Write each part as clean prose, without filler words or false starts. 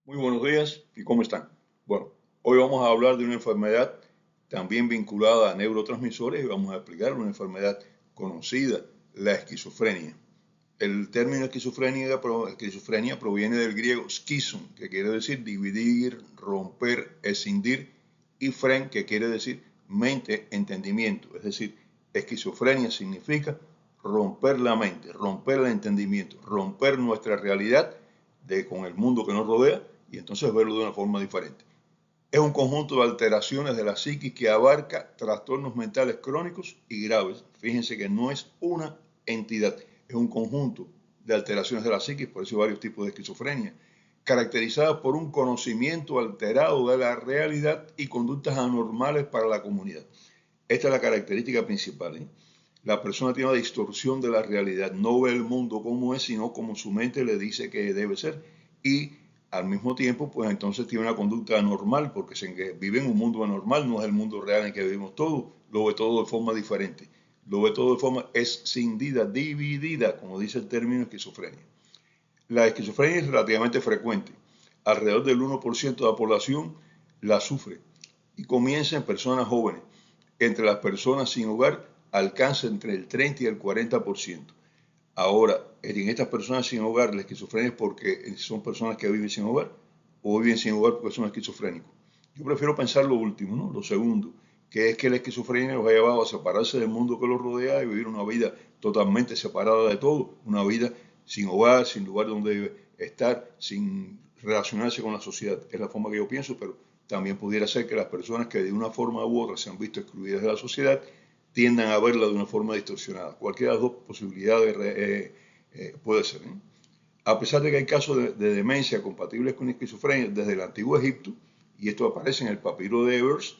Muy buenos días y ¿cómo están? Bueno, hoy vamos a hablar de una enfermedad también vinculada a neurotransmisores y vamos a explicar una enfermedad conocida, la esquizofrenia. El término esquizofrenia proviene del griego schizon, que quiere decir dividir, romper, escindir, y fren, que quiere decir mente, entendimiento. Es decir, esquizofrenia significa romper la mente, romper el entendimiento, romper nuestra realidad con el mundo que nos rodea y entonces verlo de una forma diferente. Es un conjunto de alteraciones de la psiquis que abarca trastornos mentales crónicos y graves. Fíjense que no es una entidad, es un conjunto de alteraciones de la psiquis, por eso hay varios tipos de esquizofrenia, caracterizadas por un conocimiento alterado de la realidad y conductas anormales para la comunidad. Esta es la característica principal. La persona tiene una distorsión de la realidad, no ve el mundo como es, sino como su mente le dice que debe ser. Y al mismo tiempo, pues entonces tiene una conducta anormal, porque vive en un mundo anormal, no es el mundo real en que vivimos todos, lo ve todo de forma diferente, lo ve todo de forma escindida, dividida, como dice el término esquizofrenia. La esquizofrenia es relativamente frecuente, alrededor del 1% de la población la sufre y comienza en personas jóvenes. Entre las personas sin hogar alcanza entre el 30 y el 40%. Ahora, en estas personas sin hogar, la esquizofrenia es porque son personas que viven sin hogar o viven sin hogar porque son esquizofrénicos. Yo prefiero pensar lo último, ¿no? Lo segundo, que es que la esquizofrenia los ha llevado a separarse del mundo que los rodea y vivir una vida totalmente separada de todo, una vida sin hogar, sin lugar donde estar, sin relacionarse con la sociedad. Es la forma que yo pienso, pero también pudiera ser que las personas que de una forma u otra se han visto excluidas de la sociedad tiendan a verla de una forma distorsionada. Cualquiera de las dos posibilidades puede ser. A pesar de que hay casos de demencia compatibles con esquizofrenia desde el antiguo Egipto, y esto aparece en el papiro de Evers,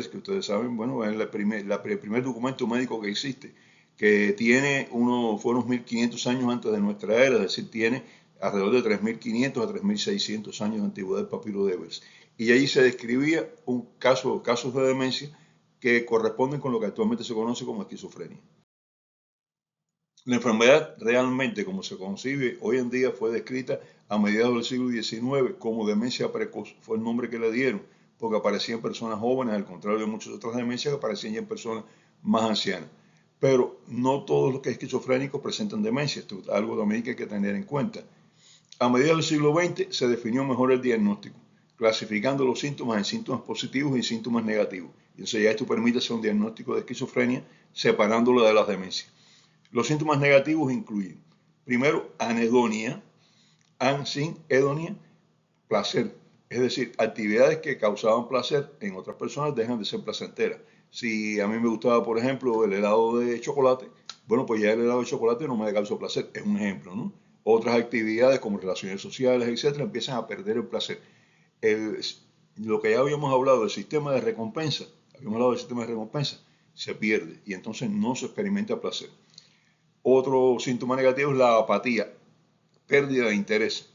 que ustedes saben, bueno, es el primer documento médico que existe, que tiene fue unos 1500 años antes de nuestra era, es decir, tiene alrededor de 3500 a 3600 años de antigüedad el papiro de Evers. Y allí se describía casos de demencia que corresponden con lo que actualmente se conoce como esquizofrenia. La enfermedad realmente, como se concibe hoy en día, fue descrita a mediados del siglo XIX como demencia precoz. Fue el nombre que le dieron, porque aparecía en personas jóvenes, al contrario de muchas otras demencias que aparecían ya en personas más ancianas. Pero no todos los que esquizofrénicos presentan demencia. Esto es algo también que hay que tener en cuenta. A mediados del siglo XX se definió mejor el diagnóstico, clasificando los síntomas en síntomas positivos y síntomas negativos. Y entonces ya esto permite hacer un diagnóstico de esquizofrenia separándolo de las demencias. Los síntomas negativos incluyen, primero, anedonia, sin hedonia, placer. Es decir, actividades que causaban placer en otras personas dejan de ser placenteras. Si a mí me gustaba, por ejemplo, el helado de chocolate, bueno, pues ya el helado de chocolate no me causa placer, es un ejemplo, ¿no? Otras actividades como relaciones sociales, etcétera, empiezan a perder el placer. El, lo que ya habíamos hablado del sistema de recompensa, se pierde y entonces no se experimenta placer. Otro síntoma negativo es la apatía, pérdida de interés.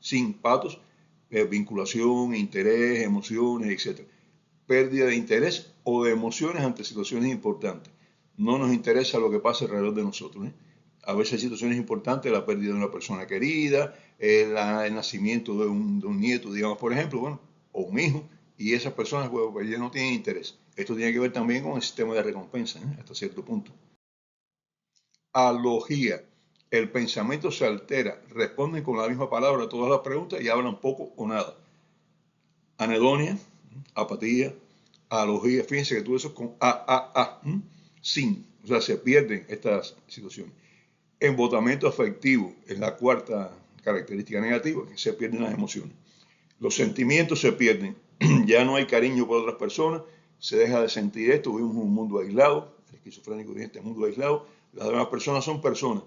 Sin patos, vinculación, interés, emociones, etc. Pérdida de interés o de emociones ante situaciones importantes. No nos interesa lo que pasa alrededor de nosotros. A veces hay situaciones importantes, la pérdida de una persona querida, el nacimiento de un nieto, digamos, por ejemplo, bueno, o un hijo, y esas personas pues, ya no tienen interés. Esto tiene que ver también con el sistema de recompensa, hasta cierto punto. Alogía. El pensamiento se altera, responden con la misma palabra a todas las preguntas y hablan poco o nada. Anedonia, apatía, alogía. Fíjense que todo eso es con sin. O sea, se pierden estas situaciones. Embotamiento afectivo es la cuarta característica negativa, que se pierden las emociones. Los sentimientos se pierden. Ya no hay cariño por otras personas, se deja de sentir esto, vivimos en un mundo aislado, el esquizofrénico vive en este mundo aislado, las demás personas son personas,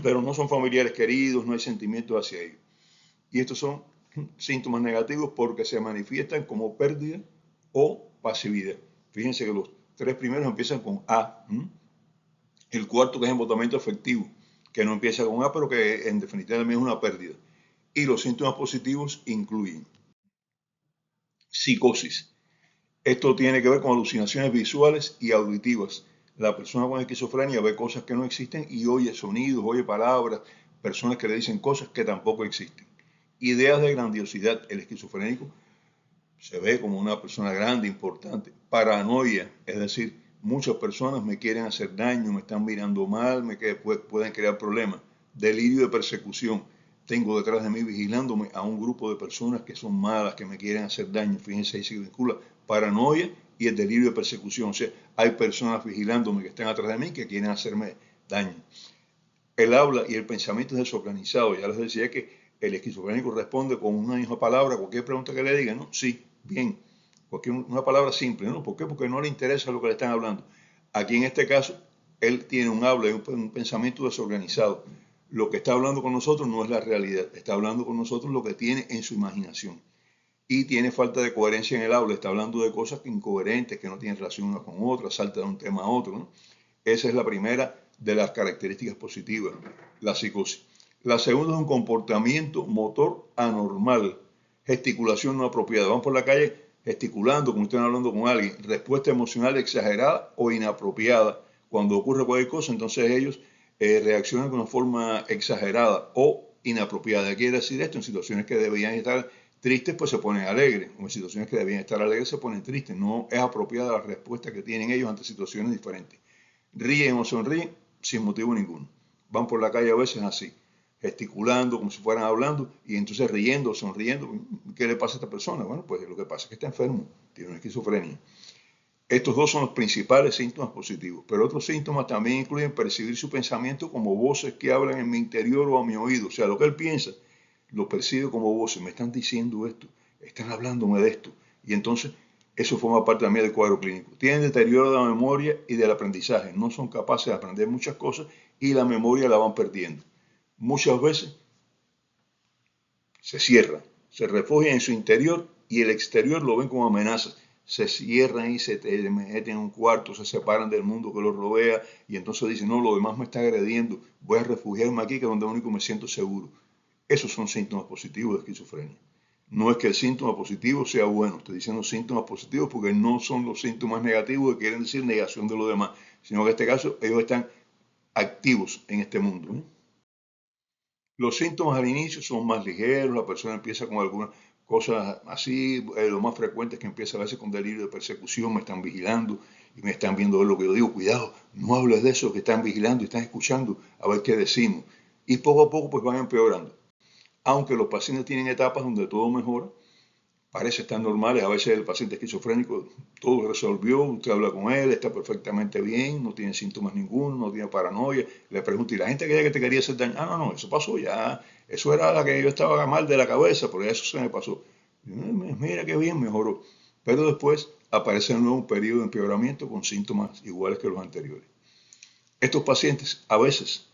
pero no son familiares queridos, no hay sentimientos hacia ellos. Y estos son síntomas negativos porque se manifiestan como pérdida o pasividad. Fíjense que los tres primeros empiezan con A. El cuarto, que es embotamiento afectivo, que no empieza con A, pero que en definitiva también es una pérdida. Y los síntomas positivos incluyen psicosis. Esto tiene que ver con alucinaciones visuales y auditivas. La persona con esquizofrenia ve cosas que no existen y oye sonidos, oye palabras, personas que le dicen cosas que tampoco existen. Ideas de grandiosidad. El esquizofrénico se ve como una persona grande, importante. Paranoia, es decir, muchas personas me quieren hacer daño, me están mirando mal, pueden crear problemas. Delirio de persecución. Tengo detrás de mí vigilándome a un grupo de personas que son malas, que me quieren hacer daño. Fíjense, ahí se vincula paranoia y el delirio de persecución. O sea, hay personas vigilándome que están atrás de mí que quieren hacerme daño. El habla y el pensamiento es desorganizado. Ya les decía que el esquizofrénico responde con una misma palabra a cualquier pregunta que le digan, ¿no? Sí, bien. Una palabra simple, ¿no? ¿Por qué? Porque no le interesa lo que le están hablando. Aquí en este caso, él tiene un habla y un pensamiento desorganizado. Lo que está hablando con nosotros no es la realidad. Está hablando con nosotros lo que tiene en su imaginación. Y tiene falta de coherencia en el habla. Está hablando de cosas incoherentes, que no tienen relación una con otra, salta de un tema a otro, ¿no? Esa es la primera de las características positivas, la psicosis. La segunda es un comportamiento motor anormal, gesticulación no apropiada. Van por la calle gesticulando, como están hablando con alguien, respuesta emocional exagerada o inapropiada. Cuando ocurre cualquier cosa, entonces ellos reaccionan de una forma exagerada o inapropiada. ¿Qué quiere decir esto? En situaciones que debían estar tristes, pues se ponen alegres, o en situaciones que debían estar alegres, se ponen tristes. No es apropiada la respuesta que tienen ellos ante situaciones diferentes. Ríen o sonríen sin motivo ninguno. Van por la calle a veces así, gesticulando como si fueran hablando y entonces riendo o sonriendo. ¿Qué le pasa a esta persona? Bueno, pues lo que pasa es que está enfermo, tiene una esquizofrenia. Estos dos son los principales síntomas positivos, pero otros síntomas también incluyen percibir su pensamiento como voces que hablan en mi interior o a mi oído. O sea, lo que él piensa lo percibe como voces, me están diciendo esto, están hablándome de esto. Y entonces eso forma parte también del cuadro clínico. Tienen deterioro de la memoria y del aprendizaje, no son capaces de aprender muchas cosas y la memoria la van perdiendo. Muchas veces se cierran, se refugian en su interior y el exterior lo ven como amenazas. Se cierran y se meten en un cuarto, se separan del mundo que los rodea y entonces dicen, no, lo demás me está agrediendo, voy a refugiarme aquí que es donde único me siento seguro. Esos son síntomas positivos de esquizofrenia. No es que el síntoma positivo sea bueno, estoy diciendo síntomas positivos porque no son los síntomas negativos que quieren decir negación de lo demás, sino que en este caso ellos están activos en este mundo, ¿no? Los síntomas al inicio son más ligeros, la persona empieza con algunas cosas así, lo más frecuente es que empieza a veces con delirio de persecución, me están vigilando y me están viendo lo que yo digo, cuidado, no hables de eso, que están vigilando y están escuchando a ver qué decimos. Y poco a poco pues van empeorando. Aunque los pacientes tienen etapas donde todo mejora, parece estar normales, a veces el paciente esquizofrénico todo resolvió, usted habla con él, está perfectamente bien, no tiene síntomas ninguno, no tiene paranoia, le pregunta, ¿y la gente que te quería hacer daño? Ah, no, eso pasó ya, eso era la que yo estaba mal de la cabeza, pero eso se me pasó. Mira qué bien, mejoró. Pero después aparece de nuevo un periodo de empeoramiento con síntomas iguales que los anteriores. Estos pacientes a veces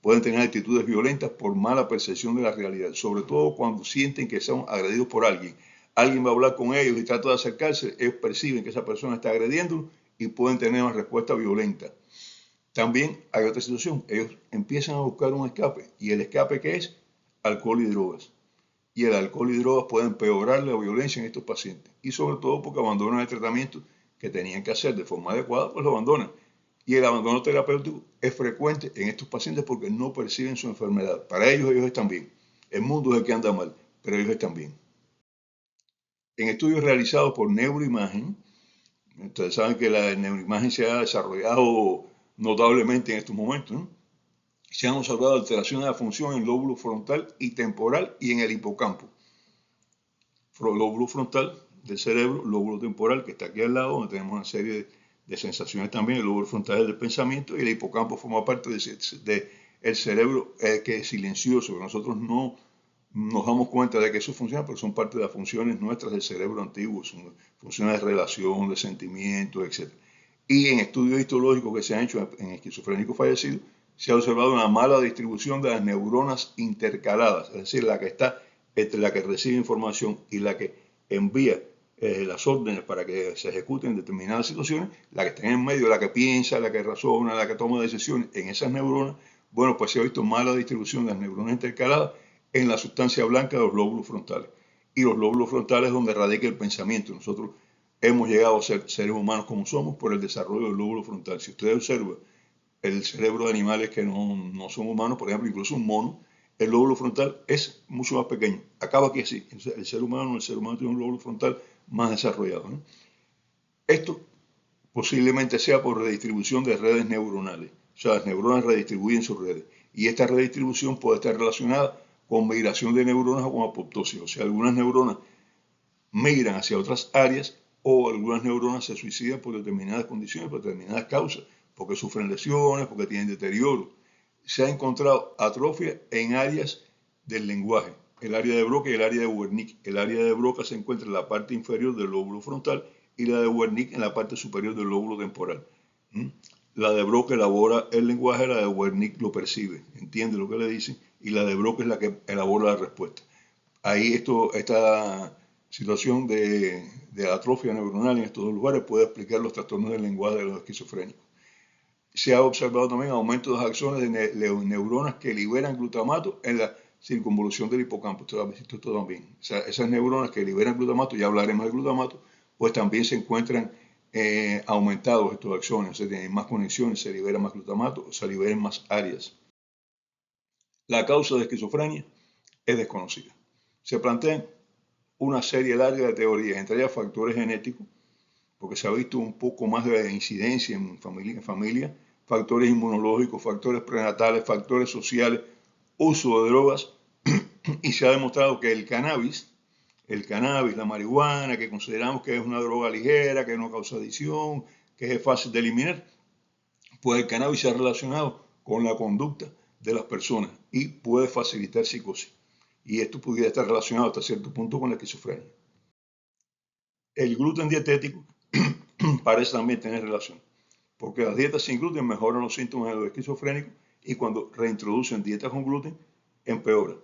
pueden tener actitudes violentas por mala percepción de la realidad, sobre todo cuando sienten que son agredidos por alguien. Alguien va a hablar con ellos y trata de acercarse, ellos perciben que esa persona está agrediéndolos y pueden tener una respuesta violenta. También hay otra situación, ellos empiezan a buscar un escape y el escape que es alcohol y drogas. Y el alcohol y drogas pueden empeorar la violencia en estos pacientes y sobre todo porque abandonan el tratamiento que tenían que hacer de forma adecuada, pues lo abandonan. Y el abandono terapéutico es frecuente en estos pacientes porque no perciben su enfermedad. Para ellos están bien. El mundo es el que anda mal, pero ellos están bien. En estudios realizados por neuroimagen, ustedes saben que la neuroimagen se ha desarrollado notablemente en estos momentos, ¿no? Se han observado alteraciones de la función en el lóbulo frontal y temporal y en el hipocampo. Lóbulo frontal del cerebro, lóbulo temporal que está aquí al lado, donde tenemos una serie de sensaciones también, el lóbulo frontal es del pensamiento y el hipocampo forma parte del cerebro que es silencioso, que nosotros no nos damos cuenta de que eso funciona, pero son parte de las funciones nuestras del cerebro antiguo, son funciones de relación, de sentimientos, etc. Y en estudios histológicos que se han hecho en esquizofrénicos fallecidos, se ha observado una mala distribución de las neuronas intercaladas, es decir, la que está entre la que recibe información y la que envía las órdenes para que se ejecuten en determinadas situaciones, la que está en medio, la que piensa, la que razona, la que toma decisiones en esas neuronas, bueno, pues se ha visto mala distribución de las neuronas intercaladas en la sustancia blanca de los lóbulos frontales. Y los lóbulos frontales es donde radica el pensamiento. Nosotros hemos llegado a ser seres humanos como somos por el desarrollo del lóbulo frontal. Si usted observa el cerebro de animales que no son humanos, por ejemplo, incluso un mono, el lóbulo frontal es mucho más pequeño. Acaba aquí así. El ser humano tiene un lóbulo frontal más desarrollado, ¿no? Esto posiblemente sea por redistribución de redes neuronales. O sea, las neuronas redistribuyen sus redes. Y esta redistribución puede estar relacionada con migración de neuronas o con apoptosis. O sea, algunas neuronas migran hacia otras áreas o algunas neuronas se suicidan por determinadas condiciones, por determinadas causas, porque sufren lesiones, porque tienen deterioro. Se ha encontrado atrofia en áreas del lenguaje, el área de Broca y el área de Wernicke. El área de Broca se encuentra en la parte inferior del lóbulo frontal y la de Wernicke en la parte superior del lóbulo temporal. La de Broca elabora el lenguaje, la de Wernicke lo percibe, entiende lo que le dicen, y la de Broca es la que elabora la respuesta. Ahí esta situación de atrofia neuronal en estos dos lugares puede explicar los trastornos del lenguaje de los esquizofrénicos. Se ha observado también aumento de los axones de neuronas que liberan glutamato en la circunvolución del hipocampo. Usted ha visto esto también. O sea, esas neuronas que liberan glutamato, ya hablaremos del glutamato, pues también se encuentran aumentados estos axones, se tienen más conexiones, se libera más glutamato, se liberan más áreas. La causa de esquizofrenia es desconocida. Se plantean una serie larga de teorías, entre ellas factores genéticos, porque se ha visto un poco más de incidencia en familia, factores inmunológicos, factores prenatales, factores sociales, uso de drogas, y se ha demostrado que el cannabis, la marihuana, que consideramos que es una droga ligera, que no causa adicción, que es fácil de eliminar, pues el cannabis se ha relacionado con la conducta de las personas y puede facilitar psicosis. Y esto pudiera estar relacionado hasta cierto punto con la esquizofrenia. El gluten dietético parece también tener relación, porque las dietas sin gluten mejoran los síntomas de los esquizofrénicos y cuando reintroducen dietas con gluten, empeoran.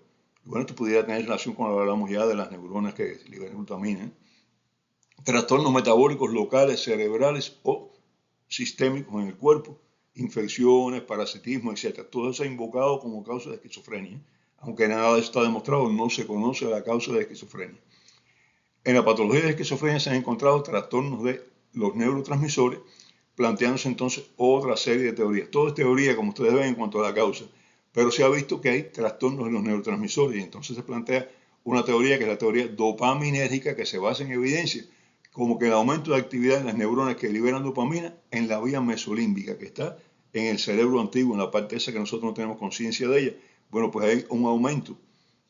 Bueno, esto pudiera tener relación con lo que hablamos ya de las neuronas que liberan glutamina, ¿eh? Trastornos metabólicos locales, cerebrales o sistémicos en el cuerpo, infecciones, parasitismo, etc. Todo eso es invocado como causa de esquizofrenia. Aunque nada de eso está demostrado, no se conoce la causa de esquizofrenia. En la patología de esquizofrenia se han encontrado trastornos de los neurotransmisores, planteándose entonces otra serie de teorías. Todo es teoría, como ustedes ven, en cuanto a la causa, pero se ha visto que hay trastornos en los neurotransmisores y entonces se plantea una teoría que es la teoría dopaminérgica que se basa en evidencia, como que el aumento de actividad en las neuronas que liberan dopamina en la vía mesolímbica, que está en el cerebro antiguo, en la parte esa que nosotros no tenemos conciencia de ella. Bueno, pues hay un aumento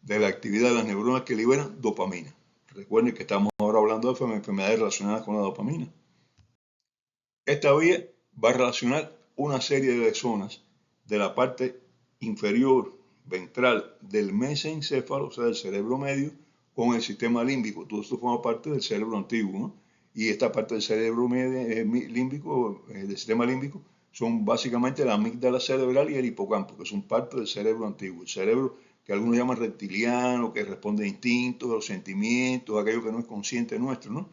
de la actividad de las neuronas que liberan dopamina. Recuerden que estamos ahora hablando de enfermedades relacionadas con la dopamina. Esta vía va a relacionar una serie de zonas de la parte inferior ventral del mesencéfalo, o sea, del cerebro medio, con el sistema límbico. Todo esto forma parte del cerebro antiguo, ¿no? Y esta parte del cerebro límbico, del sistema límbico, son básicamente la amígdala cerebral y el hipocampo, que son parte del cerebro antiguo. El cerebro que algunos llaman reptiliano, que responde a instintos, a los sentimientos, a aquello que no es consciente nuestro, ¿no?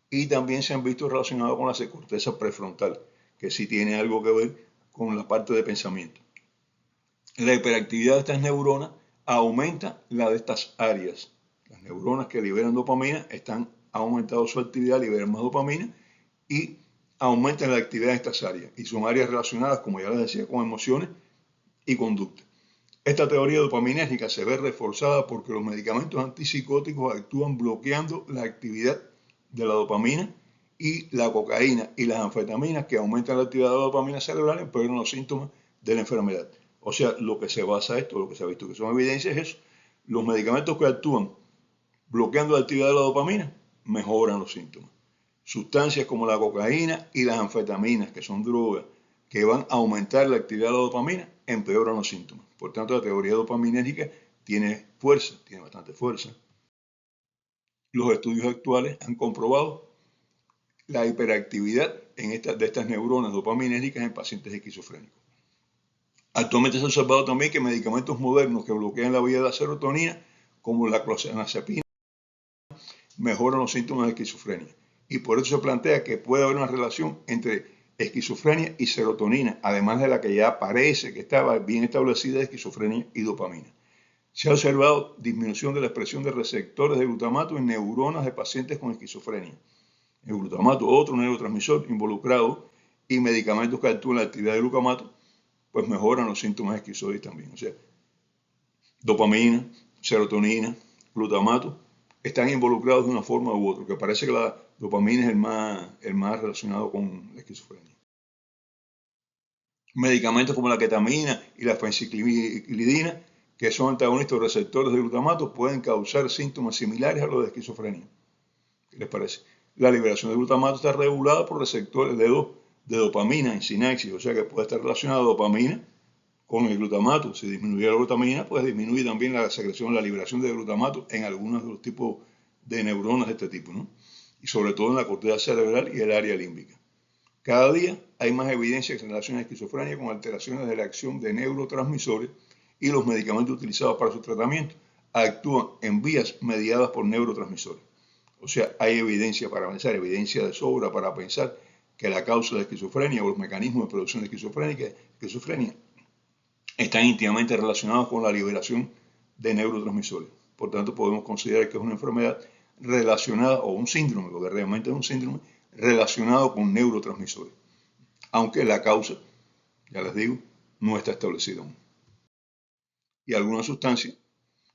Y también se han visto relacionados con la corteza prefrontal, que sí tiene algo que ver con la parte de pensamiento. La hiperactividad de estas neuronas aumenta la de estas áreas. Las neuronas que liberan dopamina han aumentado su actividad, liberan más dopamina y aumentan la actividad de estas áreas. Y son áreas relacionadas, como ya les decía, con emociones y conducta. Esta teoría dopaminérgica se ve reforzada porque los medicamentos antipsicóticos actúan bloqueando la actividad de la dopamina y la cocaína y las anfetaminas que aumentan la actividad de la dopamina cerebral empeoran los síntomas de la enfermedad. O sea, lo que se basa esto, lo que se ha visto que son evidencias es eso. Los medicamentos que actúan bloqueando la actividad de la dopamina mejoran los síntomas. Sustancias como la cocaína y las anfetaminas, que son drogas que van a aumentar la actividad de la dopamina, empeoran los síntomas. Por tanto, la teoría dopaminérgica tiene fuerza, tiene bastante fuerza. Los estudios actuales han comprobado la hiperactividad de estas neuronas dopaminérgicas en pacientes esquizofrénicos. Actualmente se ha observado también que medicamentos modernos que bloquean la vía de la serotonina, como la clozapina, mejoran los síntomas de esquizofrenia. Y por eso se plantea que puede haber una relación entre esquizofrenia y serotonina, además de la que ya parece que estaba bien establecida de esquizofrenia y dopamina. Se ha observado disminución de la expresión de receptores de glutamato en neuronas de pacientes con esquizofrenia. El glutamato, otro neurotransmisor involucrado, y medicamentos que actúan la actividad del glutamato, pues mejoran los síntomas esquizoides también. O sea, Dopamina, serotonina, glutamato, están involucrados de una forma u otra, que parece que la dopamina es el más relacionado con la esquizofrenia. Medicamentos como la ketamina y la fenciclidina, que son antagonistas receptores de glutamato, pueden causar síntomas similares a los de esquizofrenia. ¿Qué les parece? La liberación de glutamato está regulada por receptores de dopamina en sinapsis, o sea que puede estar relacionada dopamina con el glutamato. Si disminuye la glutamina, pues disminuye también la secreción, la liberación de glutamato en algunos de los tipos de neuronas de este tipo, ¿no? Y sobre todo en la corteza cerebral y el área límbica. Cada día hay más evidencia en relación a la esquizofrenia con alteraciones de la acción de neurotransmisores y los medicamentos utilizados para su tratamiento actúan en vías mediadas por neurotransmisores. O sea, hay evidencia para pensar, evidencia de sobra para pensar que la causa de la esquizofrenia o los mecanismos de producción de esquizofrenia están íntimamente relacionados con la liberación de neurotransmisores. Por tanto, podemos considerar que es una enfermedad relacionada, o un síndrome, porque realmente es un síndrome, relacionado con neurotransmisores. Aunque la causa, ya les digo, no está establecida aún. Y algunas sustancias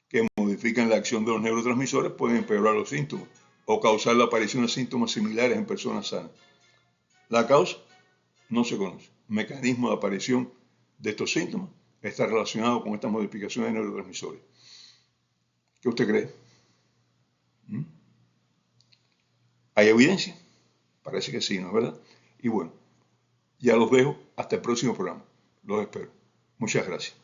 que modifican la acción de los neurotransmisores pueden empeorar los síntomas o causar la aparición de síntomas similares en personas sanas. La causa no se conoce. El mecanismo de aparición de estos síntomas está relacionado con estas modificaciones de neurotransmisores. ¿Qué usted cree? ¿Mm? ¿Hay evidencia? Parece que sí, ¿no es verdad? Y bueno, ya los dejo hasta el próximo programa. Los espero. Muchas gracias.